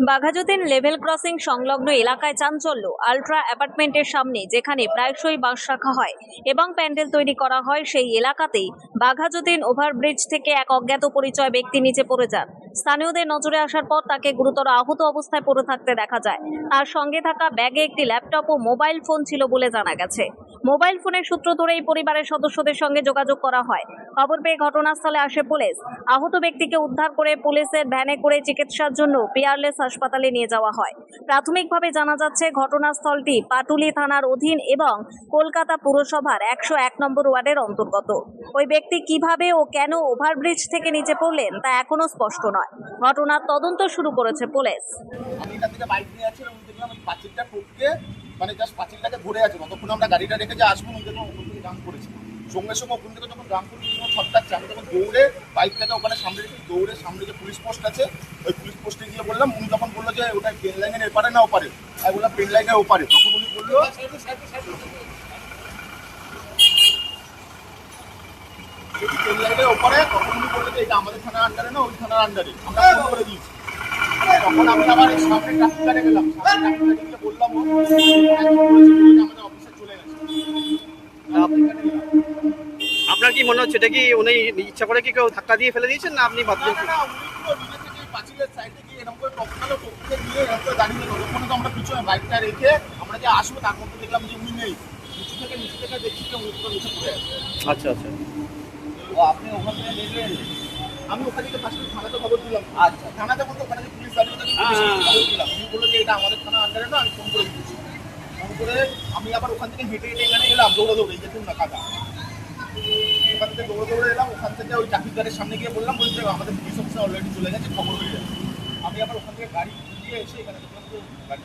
Baghajatin level crossing সংলগ্ন এলাকায় চাঞ্চল্য। আলট্রা অ্যাপার্টমেন্টের সামনে যেখানে প্রায়শই বাস রাখা হয় এবং প্যান্ডেল তৈরি করা হয়, সেই এলাকাতেই বাঘাযতীন ওভারব্রিজ থেকে এক অজ্ঞাত পরিচয় ব্যক্তি নিচে পড়ে যান। স্থানীয়দের নজরে আসার পর তাকে গুরুতর আহত অবস্থায় পড়ে থাকতে দেখা যায়। তার সঙ্গে থাকা ব্যাগে একটি ল্যাপটপ ও মোবাইল ফোন ছিল বলে জানা গেছে। মোবাইল ফোনের সূত্র ধরেই পরিবারের সদস্যদের সঙ্গে যোগাযোগ করা হয়। খবর পেয়ে ঘটনাস্থলে আসে পুলিশ। আহত ব্যক্তিকে উদ্ধার করে পুলিশের ভ্যানে করে চিকিৎসার জন্য পিয়ারলেস হাসপাতালে নিয়ে যাওয়া হয়। প্রাথমিকভাবে জানা যাচ্ছে ঘটনাস্থলটি পাটুলি থানার অধীন এবং কলকাতা পুরসভার 101 নম্বর ওয়ার্ডের অন্তর্গত। ওই ব্যক্তি কিভাবে ও কেন ওভারব্রিজ থেকে নিচে পড়লেন তা এখনো স্পষ্ট নয়। ঘটনার তদন্ত শুরু করেছে পুলিশ। আমি এখান থেকে বাইক নিয়ে যাচ্ছিলাম, দেখলাম ওই পাঁচিলটা টপকে মানে জাস্ট পাঁচিলটাকে ধরে আছে। ততক্ষণ আমরা গাড়িটা রেখে যে আসবো দেখলাম ওখান থেকে ডাং করেছি। সঙ্গে সঙ্গে ওখান থেকে যখন ডাং করেছি ছটকাচ্ছে, আমি তখন দৌড়ে বাইকটাকে ওখানে সামনে রেখে দৌড়ে সামনে যে পুলিশ পোস্ট আছে ওই পুলিশ পোস্টে গিয়ে বললাম। উনি তখন বললো যে ওটা ট্রেন লাইনের এপারে না ওপারে। আমি বললাম ট্রেন লাইনের ওপারে। তখন উনি বললো ট্রেন লাইনের ওপারে। তখন উনি বললো যে এটা আমাদের থানার আন্ডারে না, ওই থানার আন্ডারে। আমরা ফোন করে দিয়েছি। তখন আমি আবার সামনে ট্রাফিক গার্ডে গেলাম, সামনে ট্রাফিক গার্ডে বললাম আমাদের অফিসে চলে গেছে। আপনার কি মনে হচ্ছে এটা কি উনি ইচ্ছা করে কি কেউ ধাক্কা দিয়ে ফেলে দিয়েছেন না আপনি ভাবছেন? না, উনি তো নিজে থেকে পাঁচিলের সাইডে গিয়ে এরকম করে টপকালো, টপকে দিয়ে এরকম করে দাঁড়িয়ে গেল। তখন তো আমরা পিছনে বাইকটা রেখে আমরা যে আসবো তার মধ্যে দেখলাম যে উনি নেই। নিচে থেকে দেখছি যে উনি পুরো নিচে পড়ে আছে। আচ্ছা আচ্ছা। ও আপনি ওখান থেকে দেখলেন? আমি ওখান থেকে ফার্স্টে থানাতে খবর দিলাম। আচ্ছা, থানাতে বলতে ওখানে যে পুলিশ দাঁড়িয়ে থাকে খবর দিলাম। উনি বললো যে এটা আমাদের থানা আন্ডারে না, আমি ফোন করে দিচ্ছি। ফোন করে আমি আবার ওখান থেকে হেঁটে হেঁটে এখানে এলাম, দৌড়ে দৌড়ে দেখুন না কাদা। ওখান থেকে দৌড়ে এলাম, ওখান থেকে ওই ট্রাফিক গার্ডের সামনে গিয়ে বললাম, বলছে আমাদের পুলিশ অফিসার অলরেডি চলে গেছে, খবর হয়ে যাবে। আমি আবার ওখান থেকে গাড়ি দিয়ে এসে এখানে দেখলাম তো গাড়ি